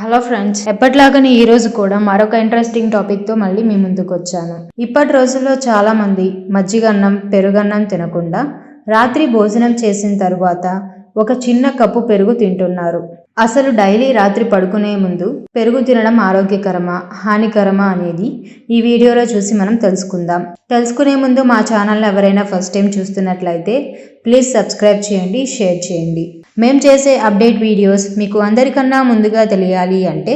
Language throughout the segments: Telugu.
హలో ఫ్రెండ్స్, ఎప్పటిలాగానే ఈ రోజు కూడా మరొక ఇంట్రెస్టింగ్ టాపిక్తో మళ్ళీ మీ ముందుకు వచ్చాను. ఇప్పటి రోజుల్లో చాలా మంది మజ్జిగన్నం, పెరుగన్నం తినకుండా రాత్రి భోజనం చేసిన తరువాత ఒక చిన్న కప్పు పెరుగు తింటున్నారు. అసలు డైలీ రాత్రి పడుకునే ముందు పెరుగు తినడం ఆరోగ్యకరమా, హానికరమా అనేది ఈ వీడియోలో చూసి మనం తెలుసుకుందాం. తెలుసుకునే ముందు మా ఛానల్ని ఎవరైనా ఫస్ట్ టైం చూస్తున్నట్లయితే ప్లీజ్ సబ్స్క్రైబ్ చేయండి, షేర్ చేయండి. మేము చేసే అప్డేట్ వీడియోస్ మీకు అందరికన్నా ముందుగా తెలియాలి అంటే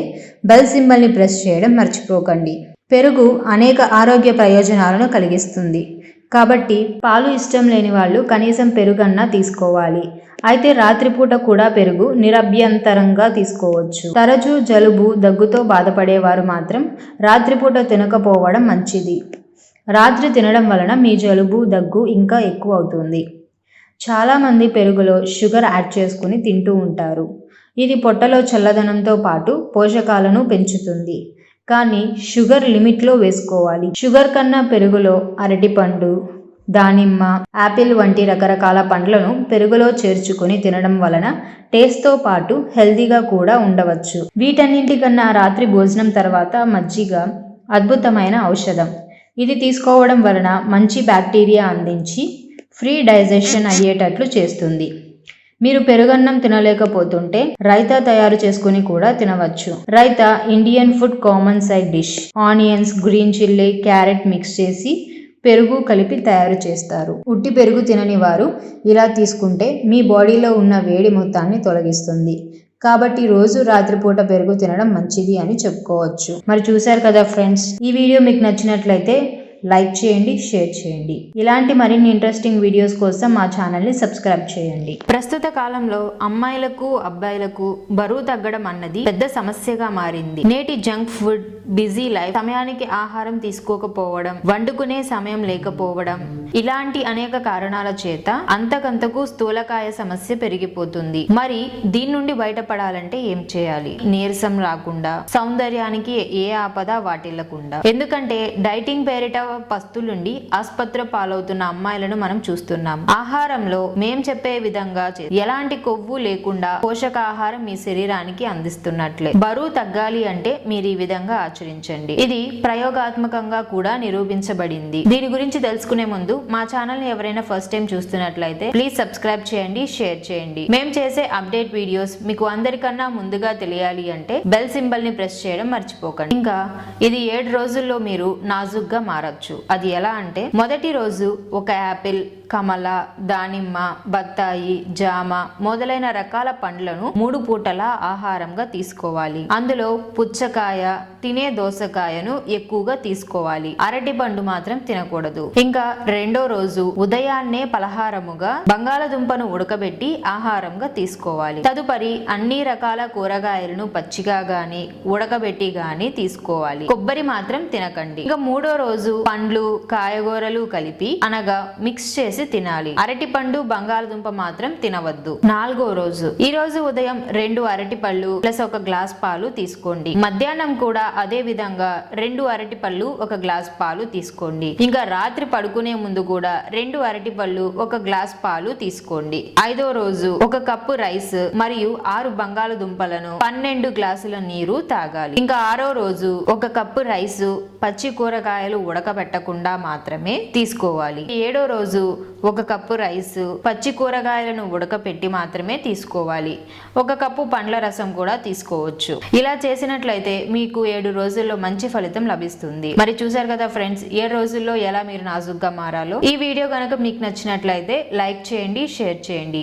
బెల్ సింబల్ని ప్రెస్ చేయడం మర్చిపోకండి. పెరుగు అనేక ఆరోగ్య ప్రయోజనాలను కలిగిస్తుంది. కాబట్టి పాలు ఇష్టం లేని వాళ్ళు కనీసం పెరుగన్నా తీసుకోవాలి. అయితే రాత్రిపూట కూడా పెరుగు నిరభ్యంతరంగా తీసుకోవచ్చు. తరచూ జలుబు, దగ్గుతో బాధపడేవారు మాత్రం రాత్రిపూట తినకపోవడం మంచిది. రాత్రి తినడం వలన మీ జలుబు, దగ్గు ఇంకా ఎక్కువ అవుతుంది. చాలామంది పెరుగులో షుగర్ యాడ్ చేసుకుని తింటూ ఉంటారు. ఇది పొట్టలో చల్లదనంతో పాటు పోషకాలను పెంచుతుంది. కానీ షుగర్ లిమిట్లో వేసుకోవాలి. షుగర్ కన్నా పెరుగులో అరటిపండు, దానిమ్మ, యాపిల్ వంటి రకరకాల పండ్లను పెరుగులో చేర్చుకుని తినడం వలన టేస్ట్తో పాటు హెల్తీగా కూడా ఉండవచ్చు. వీటన్నింటికన్నా రాత్రి భోజనం తర్వాత మజ్జిగ అద్భుతమైన ఔషధం. ఇది తీసుకోవడం వలన మంచి బ్యాక్టీరియా అందించి ఫ్రీ డైజెషన్ అయ్యేటట్లు చేస్తుంది. మీరు పెరుగన్నం తినలేకపోతుంటే రైతా తయారు చేసుకుని కూడా తినవచ్చు. Raita Indian food common side dish. Onions, green chilli, carrot mix చేసి పెరుగు కలిపి తయారు చేస్తారు. ఉట్టి పెరుగు తినని వారు ఇలా తీసుకుంటే మీ బాడీలో ఉన్న వేడి మొత్తాన్ని తొలగిస్తుంది. కాబట్టి రోజు రాత్రిపూట పెరుగు తినడం మంచిది అని చెప్పుకోవచ్చు. మరి చూశారు కదా ఫ్రెండ్స్, ఈ వీడియో మీకు నచ్చినట్లయితే లైక్ చేయండి, షేర్ చేయండి. ఇలాంటి మరిన్ని ఇంట్రెస్టింగ్ వీడియోస్ కోసం మా ఛానల్ని సబ్స్క్రైబ్ చేయండి. ప్రస్తుత కాలంలో అమ్మాయిలకు, అబ్బాయిలకు బరువు తగ్గడం అన్నది పెద్ద సమస్యగా మారింది. నేటి జంక్ ఫుడ్, బిజీ లైఫ్, సమయానికి ఆహారం తీసుకోకపోవడం, వండుకునే సమయం లేకపోవడం, ఇలాంటి అనేక కారణాల చేత అంతకంతకు స్థూలకాయ సమస్య పెరిగిపోతుంది. మరి దీని నుండి బయటపడాలంటే ఏం చేయాలి? నీరసం రాకుండా, సౌందర్యానికి ఏ ఆపద వాటిల్లకుండా. ఎందుకంటే డైటింగ్ పేరిట పస్తులుండి ఆసుపత్రి పాలవుతున్న అమ్మాయిలను మనం చూస్తున్నాం. ఆహారంలో మేం చెప్పే విధంగా ఎలాంటి కొవ్వు లేకుండా పోషకాహారం మీ శరీరానికి అందిస్తున్నట్లే. బరువు తగ్గాలి అంటే మీరు ఈ విధంగా ఆచరించండి. ఇది ప్రయోగాత్మకంగా కూడా నిరూపించబడింది. దీని గురించి తెలుసుకునే ముందు మా ఛానల్ ని ఎవరైనా ఫస్ట్ టైం చూస్తున్నట్లయితే ప్లీజ్ సబ్స్క్రైబ్ చేయండి, షేర్ చేయండి. మేము చేసే అప్డేట్ వీడియోస్ మీకు అందరికన్నా ముందుగా తెలియాలి అంటే బెల్ సింబల్ ని ప్రెస్ చేయడం మర్చిపోకండి. ఇంకా ఇది 7 రోజుల్లో మీరు నాజుగ్గా మారచ్చు. అది ఎలా అంటే, మొదటి రోజు ఒక యాపిల్, కమల, దానిమ్మ, బత్తాయి, జామ మొదలైన రకాల పండ్లను 3 పూటల ఆహారంగా తీసుకోవాలి. అందులో పుచ్చకాయ, తినే దోసకాయను ఎక్కువగా తీసుకోవాలి. అరటి పండు మాత్రం తినకూడదు. ఇంకా రెండో రోజు ఉదయాన్నే పలహారముగా బంగాళదుంపను ఉడకబెట్టి ఆహారంగా తీసుకోవాలి. తదుపరి అన్ని రకాల కూరగాయలను పచ్చిగా గాని ఉడకబెట్టి గాని తీసుకోవాలి. కొబ్బరి మాత్రం తినకండి. ఇంకా మూడో రోజు పండ్లు, కాయగూరలు కలిపి అనగా మిక్స్ చేసి తినాలి. అరటి పండు, బంగాళదుంప మాత్రం తినవద్దు. నాలుగో రోజు, ఈ రోజు ఉదయం 2 అరటి పళ్ళు ప్లస్ 1 గ్లాస్ పాలు తీసుకోండి. మధ్యాహ్నం కూడా అదే విధంగా 2 అరటి పళ్ళు 1 గ్లాస్ పాలు తీసుకోండి. ఇంకా రాత్రి పడుకునే ముందు కూడా 2 అరటి పళ్ళు 1 గ్లాస్ పాలు తీసుకోండి. ఐదో రోజు 1 కప్పు రైస్ మరియు 6 బంగాళదుంపలను 12 గ్లాసుల నీరు తాగాలి. ఇంకా 6వ రోజు 1 కప్పు రైస్, పచ్చి కూరగాయలు ఉడకబెట్టకుండా మాత్రమే తీసుకోవాలి. 7వ రోజు 1 కప్పు రైస్, పచ్చి కూరగాయలను ఉడకపెట్టి మాత్రమే తీసుకోవాలి. 1 కప్పు పండ్ల రసం కూడా తీసుకోవచ్చు. ఇలా చేసినట్లయితే మీకు 7 రోజుల్లో మంచి ఫలితం లభిస్తుంది. మరి చూసారు కదా ఫ్రెండ్స్, 7 రోజుల్లో ఎలా మీరు నాజుగ్గా మారాలో. ఈ వీడియో కనుక మీకు నచ్చినట్లయితే లైక్ చేయండి, షేర్ చేయండి.